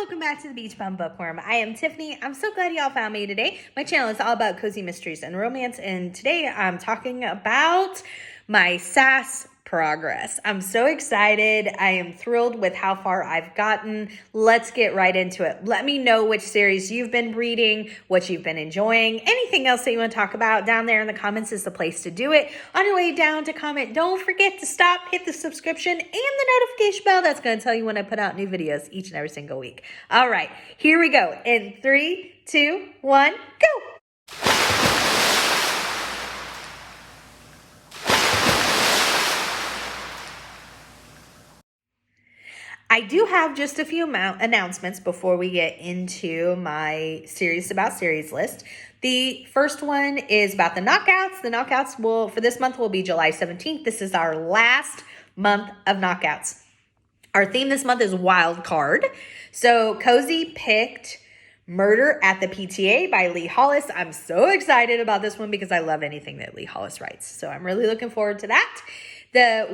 welcome back to the Beach Bum Bookworm. I am Tiffany. I'm so glad y'all found me today. My channel is all about cozy mysteries and romance, and today I'm talking about my SAS progress. I'm so excited. I am thrilled with how far I've gotten. Let's get right into it. Let me know which series you've been reading, what you've been enjoying, anything else that you want to talk about down there in the comments is the place to do it. On your way down to comment, don't forget to stop, hit the subscription and the notification bell. That's going to tell you when I put out new videos each and every single week. All right, here we go. In 3, 2, 1, go. I do have just a few announcements before we get into my series about series list. The first one is about the knockouts. The knockouts for this month will be July 17th. This is our last month of knockouts. Our theme this month is Wild Card. So Cozy picked Murder at the PTA by Lee Hollis. I'm so excited about this one because I love anything that Lee Hollis writes. So I'm really looking forward to that. The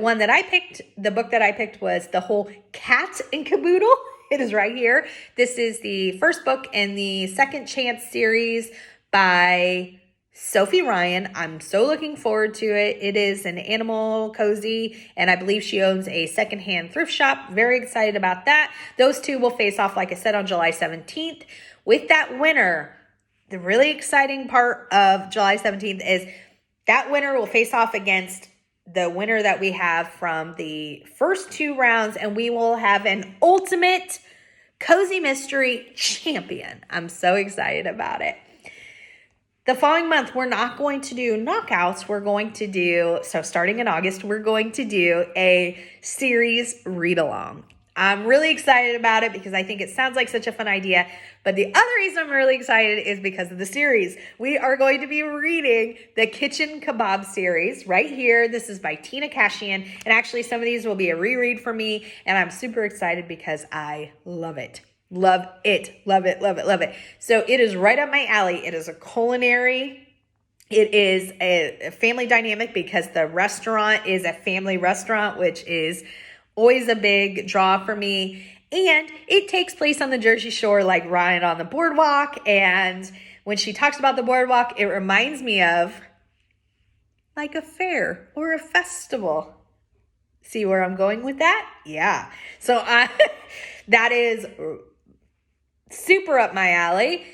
book that I picked was The Whole Cat and Caboodle. It is right here. This is the first book in the Second Chance series by Sophie Ryan. I'm so looking forward to it. It is an animal cozy, and I believe she owns a secondhand thrift shop. Very excited about that. Those two will face off, like I said, on July 17th. With that winner, the really exciting part of July 17th is that winner will face off against the winner that we have from the first 2 rounds, and we will have an ultimate cozy mystery champion. I'm so excited about it. The following month, we're not going to do knockouts. We're going to do, so starting in August, we're going to do a series read-along. I'm really excited about it because I think it sounds like such a fun idea. But the other reason I'm really excited is because of the series. We are going to be reading the Kitchen Kebab series right here. This is by Tina Kashian. And actually, some of these will be a reread for me. And I'm super excited because I love it. Love it. Love it. Love it. Love it. So it is right up my alley. It is a culinary. It is a family dynamic because the restaurant is a family restaurant, which is always a big draw for me. And it takes place on the Jersey Shore, like Ryan on the boardwalk. And when she talks about the boardwalk, it reminds me of like a fair or a festival. See where I'm going with that? Yeah. So that is super up my alley.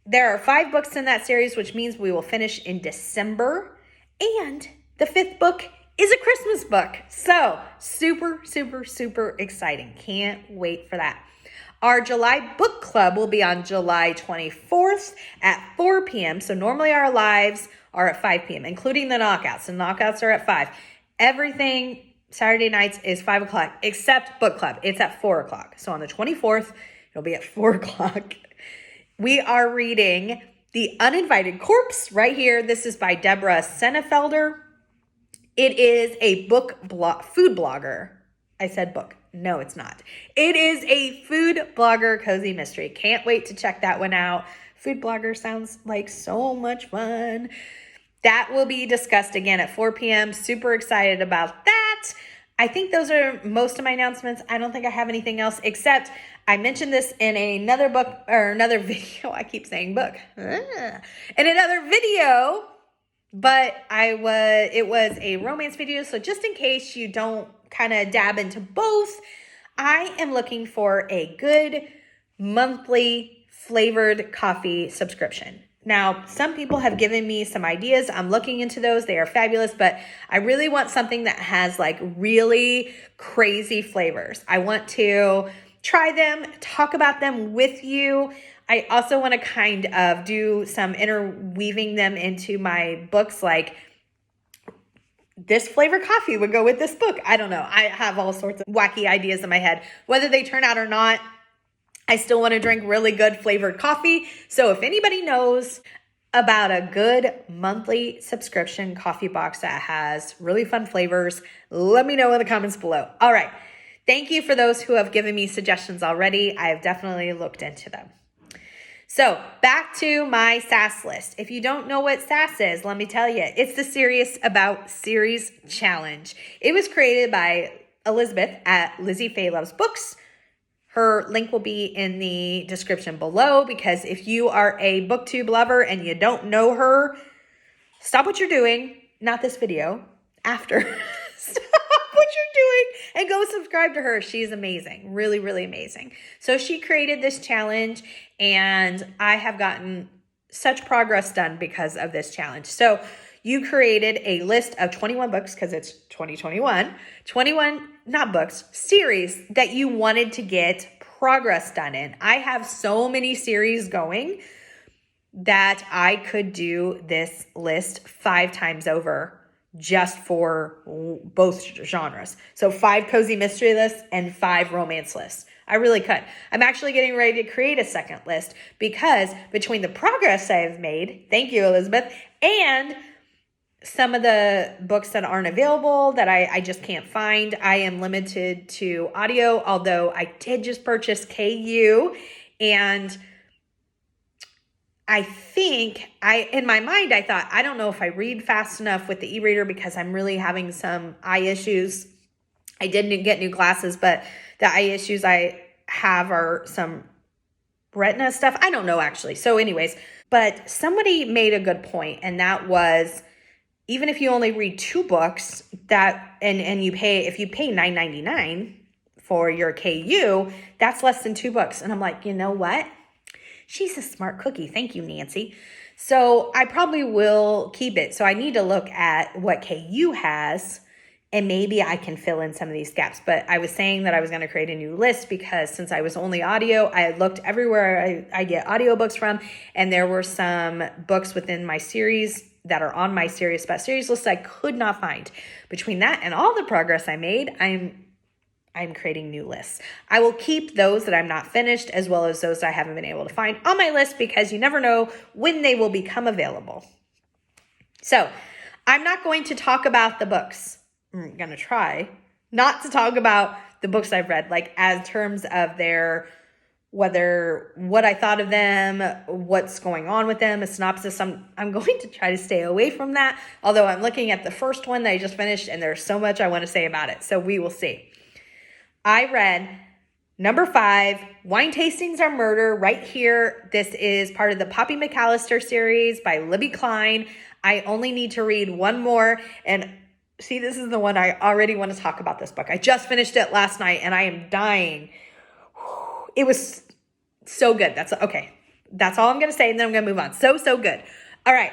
There are 5 books in that series, which means we will finish in December. And the 5th book is a Christmas book. So super, super, super exciting. Can't wait for that. Our July book club will be on July 24th at 4 p.m. So normally our lives are at 5 p.m., including the knockouts. The knockouts are at 5. Everything Saturday nights is 5 o'clock, except book club. It's at 4 o'clock. So on the 24th, it'll be at 4 o'clock. We are reading The Uninvited Corpse right here. This is by Debr Sennefelder. It is a food blogger. I said book. No, it's not. It is a food blogger cozy mystery. Can't wait to check that one out. Food blogger sounds like so much fun. That will be discussed again at 4 p.m. Super excited about that. I think those are most of my announcements. I don't think I have anything else except I mentioned this in another book or another video. I keep saying book. In another video. But it was a romance video, so just in case you don't kind of dab into both, I am looking for a good monthly flavored coffee subscription. Now, some people have given me some ideas. I'm looking into those. They are fabulous, but I really want something that has like really crazy flavors. I want to try them, talk about them with you. I also want to kind of do some interweaving them into my books, like this flavor coffee would go with this book. I don't know. I have all sorts of wacky ideas in my head. Whether they turn out or not, I still want to drink really good flavored coffee. So if anybody knows about a good monthly subscription coffee box that has really fun flavors, let me know in the comments below. All right. Thank you for those who have given me suggestions already. I have definitely looked into them. So back to my SAS list. If you don't know what SAS is, let me tell you, it's the Serious About Series Challenge. It was created by Elizabeth at Lizzie Faye Loves Books. Her link will be in the description below, because if you are a booktube lover and you don't know her, stop what you're doing, not this video, after. Stop what you're doing and go subscribe to her. She's amazing. Really, really amazing. So she created this challenge, and I have gotten such progress done because of this challenge. So you created a list of 21 books, because it's 2021, 21, not books, series that you wanted to get progress done in. I have so many series going that I could do this list 5 times over just for both genres. So 5 cozy mystery lists and 5 romance lists. I really could. I'm actually getting ready to create a second list, because between the progress I've made, thank you, Elizabeth, and some of the books that aren't available that I just can't find, I am limited to audio, although I did just purchase KU, and I think in my mind, I thought, I don't know if I read fast enough with the e-reader, because I'm really having some eye issues. I didn't get new glasses, but the eye issues I have are some retina stuff. I don't know, actually. So anyways, but somebody made a good point, and that was, even if you only read 2 books, that and you pay, if you pay $9.99 for your KU, that's less than 2 books. And I'm like, you know what? She's a smart cookie. Thank you, Nancy. So I probably will keep it. So I need to look at what KU has, and maybe I can fill in some of these gaps. But I was saying that I was going to create a new list, because since I was only audio, I had looked everywhere I get audiobooks from, and there were some books within my series that are on my Serious About Series list I could not find. Between that and all the progress I made, I'm creating new lists. I will keep those that I'm not finished, as well as those I haven't been able to find on my list, because you never know when they will become available. So I'm not going to talk about the books. I'm going to try not to talk about the books I've read, like as terms of their, what I thought of them, what's going on with them, a synopsis. I'm going to try to stay away from that, although I'm looking at the first one that I just finished, and there's so much I want to say about it. So we will see. I read number 5, Wine Tastings Are Murder, right here. This is part of the Poppy McAllister series by Libby Klein. I only need to read one more, and see, this is the one I already want to talk about this book. I just finished it last night, and I am dying. It was so good. That's okay. That's all I'm going to say, and then I'm going to move on. So good. All right.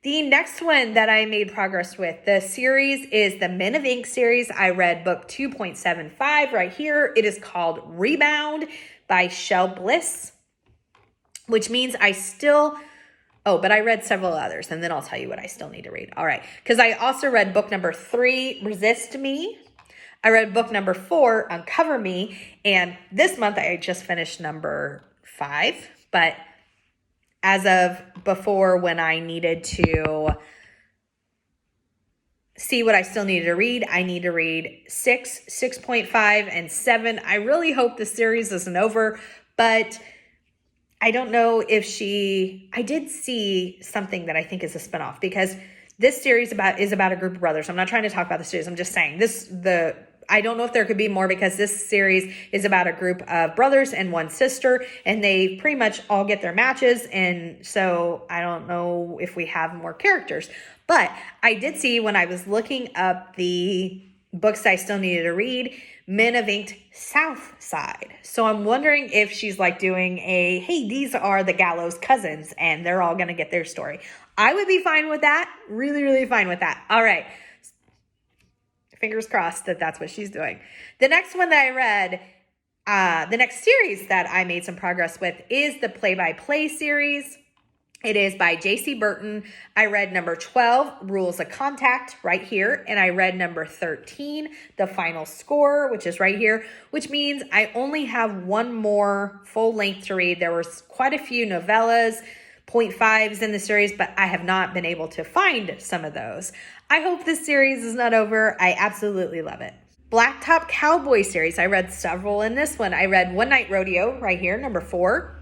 The next one that I made progress with, the series, is the Men of Ink series. I read book 2.75 right here. It is called Rebound by CHELLE BLISS, which means but I read several others, and then I'll tell you what I still need to read. All right. Because I also read book number 3, Resist Me. I read book number 4, Uncover Me, and this month I just finished number 5, but as of before, when I needed to see what I still needed to read, I need to read 6, 6.5, and 7. I really hope the series isn't over, but I don't know if I did see something that I think is a spinoff, because this series is about a group of brothers. I'm not trying to talk about the series. I'm just saying I don't know if there could be more, because this series is about a group of brothers and one sister, and they pretty much all get their matches. And so I don't know if we have more characters, but I did see, when I was looking up the books I still needed to read, Men of Ink South Side. So I'm wondering if she's like doing hey, these are the Gallows cousins, and they're all going to get their story. I would be fine with that. Really, really fine with that. All right. Fingers crossed that that's what she's doing. The next one that I read, the next series that I made some progress with, is the Play-by-Play series. It is by J.C. Burton. I read number 12, Rules of Contact, right here. And I read number 13, The Final Score, which is right here, which means I only have one more full length to read. There was quite a few novellas, 0.5s in the series, but I have not been able to find some of those. I hope this series is not over. I absolutely love it. Blacktop Cowboy series. I read several in this one. I read One Night Rodeo right here, number 4.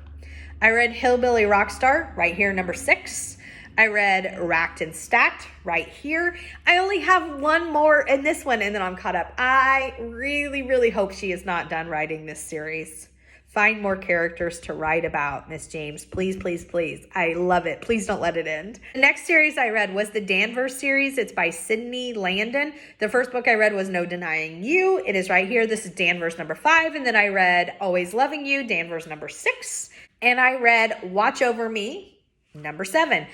I read Hillbilly Rockstar right here, number 6. I read Racked and Stacked right here. I only have one more in this one and then I'm caught up. I really, really hope she is not done writing this series. Find more characters to write about, Miss James. Please, please, please. I love it. Please don't let it end. The next series I read was the Danvers series. It's by Sydney Landon. The first book I read was No Denying You. It is right here. This is Danvers number 5. And then I read Always Loving You, Danvers number 6. And I read Watch Over Me, number 7.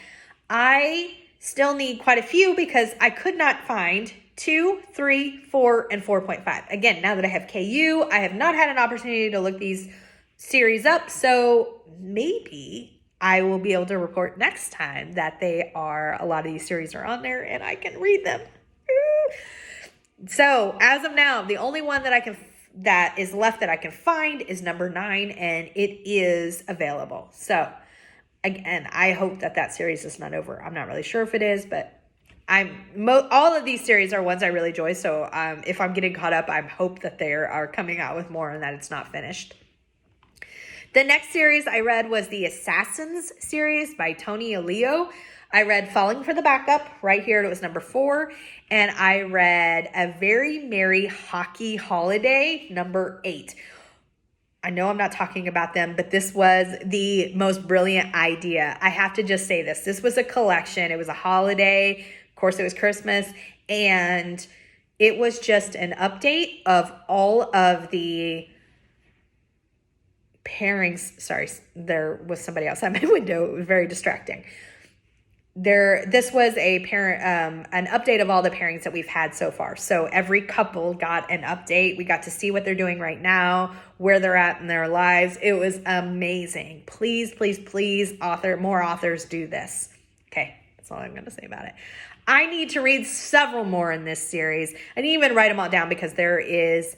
I still need quite a few because I could not find 2, 3, 4, and 4.5. Again, now that I have KU, I have not had an opportunity to look these series up, so maybe I will be able to report next time that a lot of these series are on there and I can read them. So as of now, the only one that is left that I can find is number 9, and it is available. So again, I hope that series is not over. I'm not really sure if it is, but all of these series are ones I really enjoy. So if I'm getting caught up, I hope that they are coming out with more and that it's not finished. The next series I read was the Assassins series by TONI ALEO. I read Falling for the Backup right here. It was number 4. And I read A Very Merry Hockey Holiday, number 8. I know I'm not talking about them, but this was the most brilliant idea. I have to just say this. This was a collection. It was a holiday. Of course, it was Christmas. And it was just an update of all of the pairings. Sorry, there was somebody outside my window. It was very distracting. This was an update of all the pairings that we've had so far. So every couple got an update. We got to see what they're doing right now, where they're at in their lives. It was amazing. Please, please, please, more authors do this. Okay, that's all I'm going to say about it. I need to read several more in this series. I didn't even write them all down because there is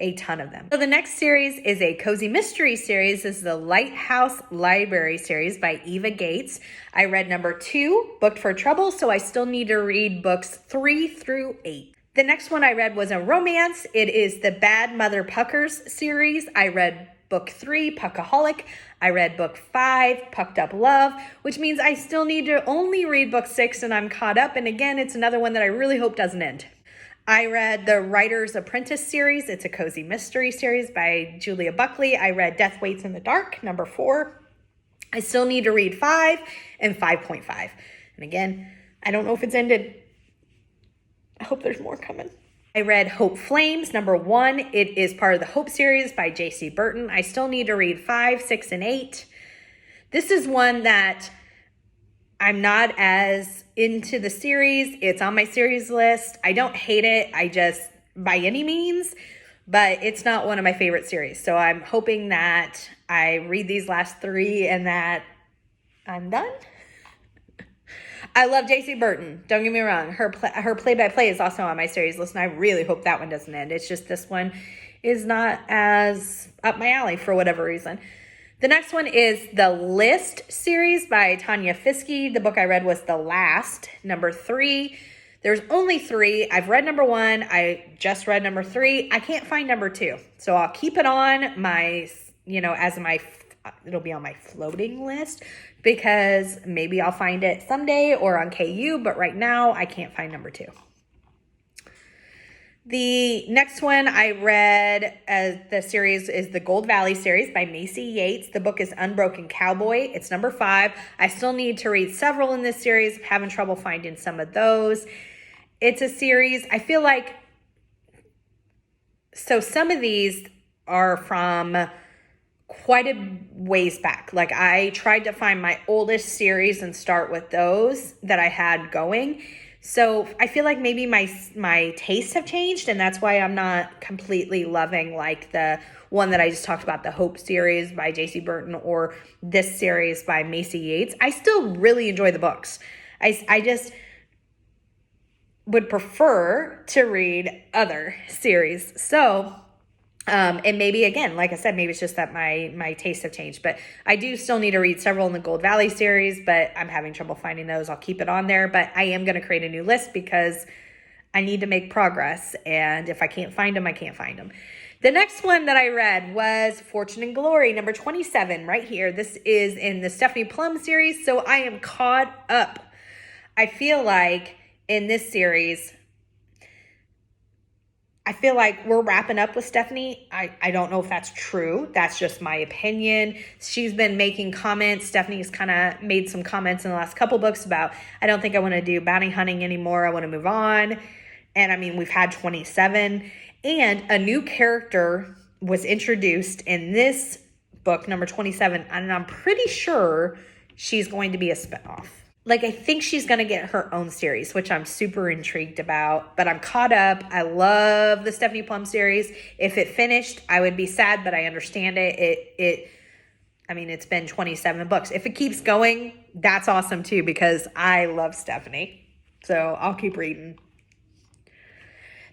a ton of them. So the next series is a cozy mystery series. This is the Lighthouse Library series by Eva Gates. I read number 2, Booked for Trouble, so I still need to read books 3 through 8. The next one I read was a romance. It is the Bad Mother Puckers series. I read book 3, Puckaholic. I read book 5, Pucked Up Love, which means I still need to only read book 6 and I'm caught up. And again, it's another one that I really hope doesn't end. I read the Writer's Apprentice series. It's a cozy mystery series by Julia Buckley. I read Death Waits in the Dark, number 4. I still need to read 5 and 5.5. And again, I don't know if it's ended. I hope there's more coming. I read Hope Flames, number 1. It is part of the Hope series by J.C. Burton. I still need to read 5, 6, and 8. This is one that I'm not as into the series. It's on my series list. I don't hate it. By any means, but it's not one of my favorite series. So I'm hoping that I read these last 3 and that I'm done. I love J.C. Burton. Don't get me wrong. Her play-by-play is also on my series list, and I really hope that one doesn't end. It's just this one is not as up my alley for whatever reason. The next one is the List series by Tanya Fiske. The book I read was The Last, number 3. There's only 3. I've read number 1. I just read number 3. I can't find number 2. So I'll keep it on my, it'll be on my floating list because maybe I'll find it someday or on KU, but right now I can't find number 2. The next one I read the series is the Gold Valley series by Macy Yates. The book is Unbroken Cowboy. It's number 5. I still need to read several in this series. I'm having trouble finding some of those. It's a series, I feel like, so some of these are from quite a ways back. Like I tried to find my oldest series and start with those that I had going. So I feel like maybe my tastes have changed, and that's why I'm not completely loving like the one that I just talked about, the Hope series by J.C. Burton or this series by Macy Yates. I still really enjoy the books. I just would prefer to read other series. So, and maybe again, like I said, maybe it's just that my tastes have changed, but I do still need to read several in the Gold Valley series, but I'm having trouble finding those. I'll keep it on there, but I am going to create a new list because I need to make progress. And if I can't find them, I can't find them. The next one that I read was Fortune and Glory, number 27, right here. This is in the Stephanie Plum series, so I am caught up. I feel like in this series, I feel like we're wrapping up with Stephanie. I don't know if that's true. That's just my opinion. She's been making comments. Stephanie's kind of made some comments in the last couple books about, I don't think I want to do bounty hunting anymore. I want to move on. And I mean, we've had 27. And a new character was introduced in this book, number 27. And I'm pretty sure she's going to be a spinoff. Like, I think she's going to get her own series, which I'm super intrigued about, but I'm caught up. I love the Stephanie Plum series. If it finished, I would be sad, but I understand it. I mean, it's been 27 books. If it keeps going, that's awesome too, because I love Stephanie. So I'll keep reading.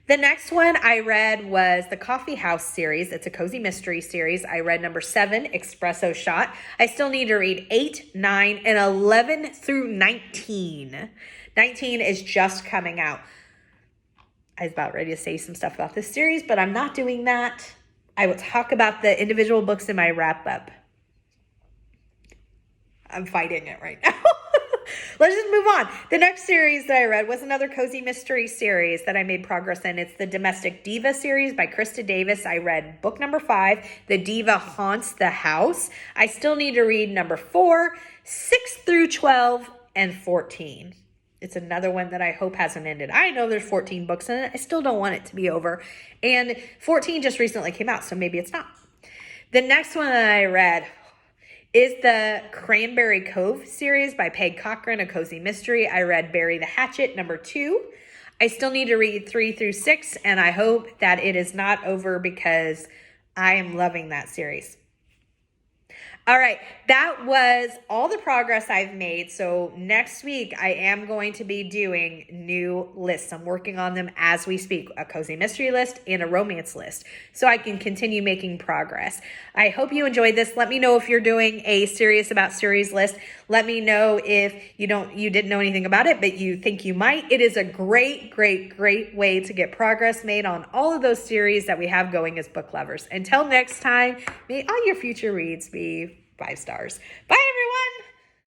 The next one I read was the Coffee House series. It's a cozy mystery series. I read number 7, Espresso Shot. I still need to read 8, 9, and 11 through 19. 19 is just coming out. I was about ready to say some stuff about this series, but I'm not doing that. I will talk about the individual books in my wrap-up. I'm fighting it right now. Let's just move on. The next series that I read was another cozy mystery series that I made progress in. It's the Domestic Diva series by Krista Davis. I read book number 5, The Diva Haunts the House. I still need to read number 4, 6 through 12, and 14. It's another one that I hope hasn't ended. I know there's 14 books in it. I still don't want it to be over. And 14 just recently came out, so maybe it's not. The next one that I read is the Cranberry Cove series by Peg Cochran, a cozy mystery. I read Bury the Hatchet, number 2. I still need to read 3 through 6, and I hope that it is not over because I am loving that series. All right, that was all the progress I've made. So next week, I am going to be doing new lists. I'm working on them as we speak, a cozy mystery list and a romance list, so I can continue making progress. I hope you enjoyed this. Let me know if you're doing a Serious About Series list. Let me know if you didn't know anything about it, but you think you might. It is a great, great, great way to get progress made on all of those series that we have going as book lovers. Until next time, may all your future reads be 5 stars. Bye, everyone.